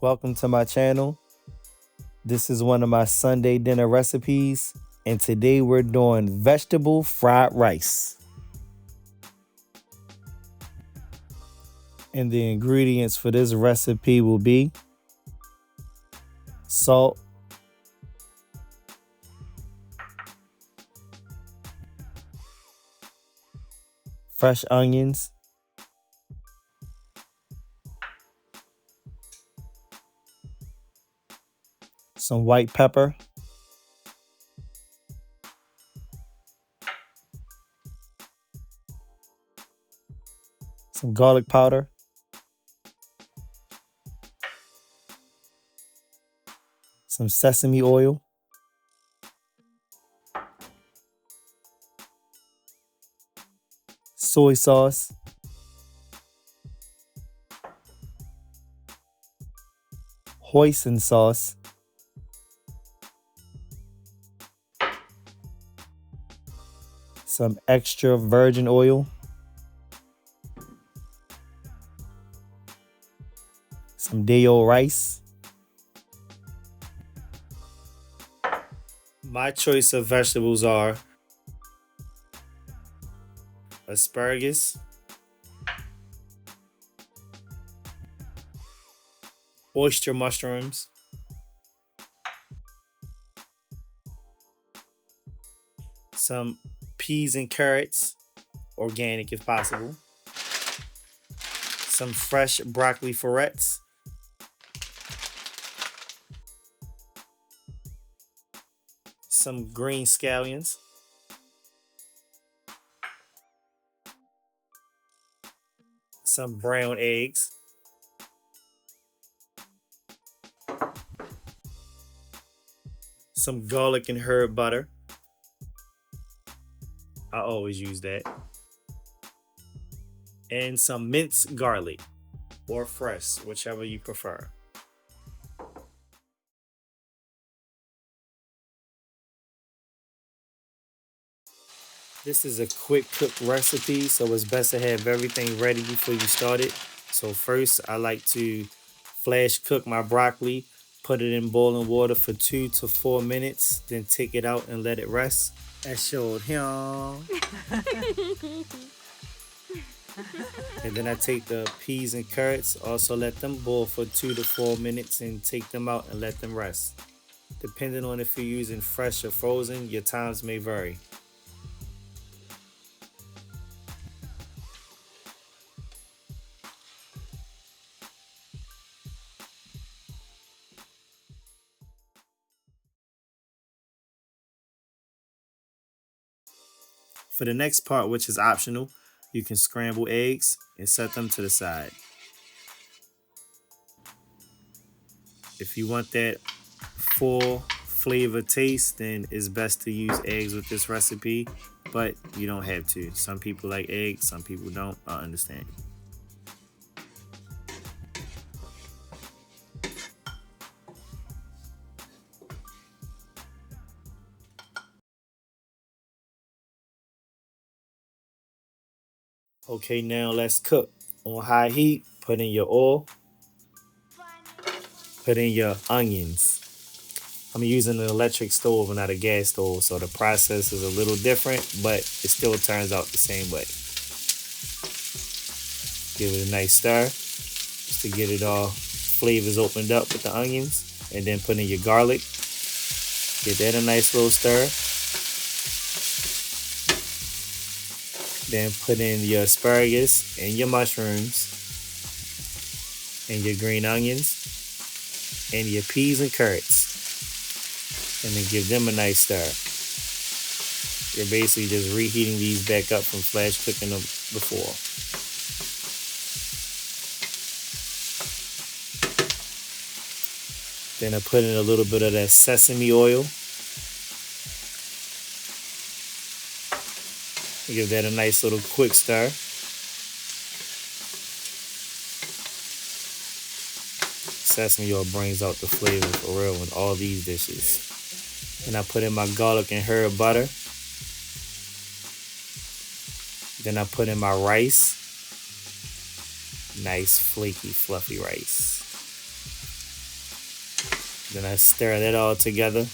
Welcome to my channel. This is one of my Sunday dinner recipes, and today we're doing vegetable fried rice. And the ingredients for this recipe will be salt, fresh onions, some white pepper, some garlic powder, some sesame oil, soy sauce, hoisin sauce, some extra virgin oil, some day-old rice. My choice of vegetables are asparagus, oyster mushrooms, some peas and carrots, organic if possible, some fresh broccoli florets, some green scallions, some brown eggs, some garlic and herb butter. I always use that. And some minced garlic or fresh, whichever you prefer. This is a quick cook recipe, so it's best to have everything ready before you start it. So first, I like to flash cook my broccoli, put it in boiling water for 2 to 4 minutes, then take it out and let it rest. That showed him. And then I take the peas and carrots, also let them boil for 2 to 4 minutes and take them out and let them rest. Depending on if you're using fresh or frozen, your times may vary. For the next part, which is optional, you can scramble eggs and set them to the side. If you want that full flavor taste, then it's best to use eggs with this recipe, but you don't have to. Some people like eggs, some people don't. I understand. Okay, now let's cook. On high heat, put in your oil, put in your onions. I'm using an electric stove and not a gas stove, so the process is a little different, but it still turns out the same way. Give it a nice stir, just to get it all flavors opened up with the onions, and then put in your garlic. Give that a nice little stir. Then put in your asparagus and your mushrooms and your green onions and your peas and carrots. And then give them a nice stir. You're basically just reheating these back up from flash cooking them before. Then I put in a little bit of that sesame oil. Give that a nice little quick stir. Sesame oil brings out the flavor for real in all these dishes. And I put in my garlic and herb butter. Then I put in my rice. Nice, flaky, fluffy rice. Then I stir that all together.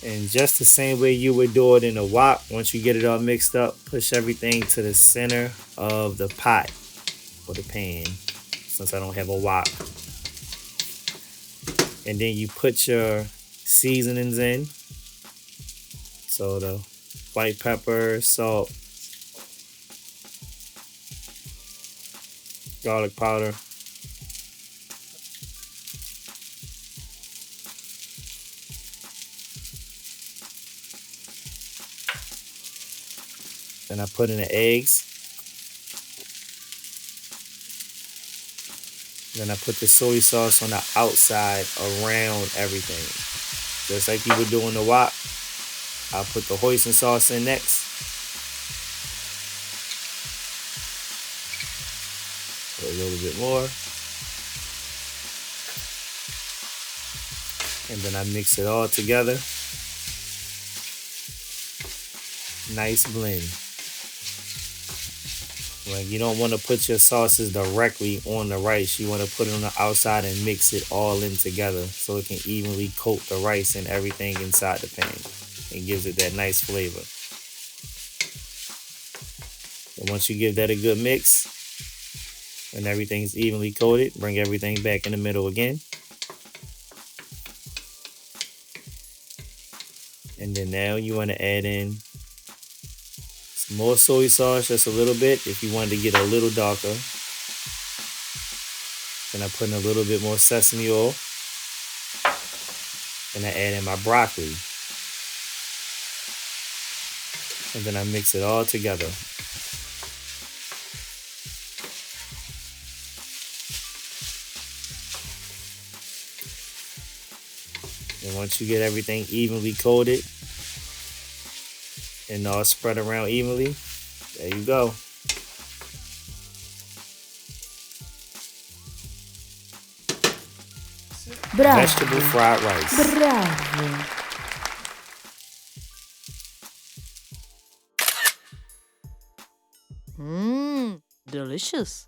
And just the same way you would do it in a wok, once you get it all mixed up, push everything to the center of the pot or the pan, since I don't have a wok. And then you put your seasonings in. So the white pepper, salt, garlic powder, then I put in the eggs. Then I put the soy sauce on the outside around everything. Just like you would do in the wok. I'll put the hoisin sauce in next. Put a little bit more. And then I mix it all together. Nice blend. Like, you don't want to put your sauces directly on the rice. You want to put it on the outside and mix it all in together so it can evenly coat the rice and everything inside the pan. It gives it that nice flavor. And once you give that a good mix and everything's evenly coated, bring everything back in the middle again. And then now you want to add in some more soy sauce, just a little bit, if you wanted to get a little darker. Then I put in a little bit more sesame oil. And I add in my broccoli. And then I mix it all together. And once you get everything evenly coated and all spread around evenly, there you go. Bravo. Vegetable fried rice. Bravo. Delicious.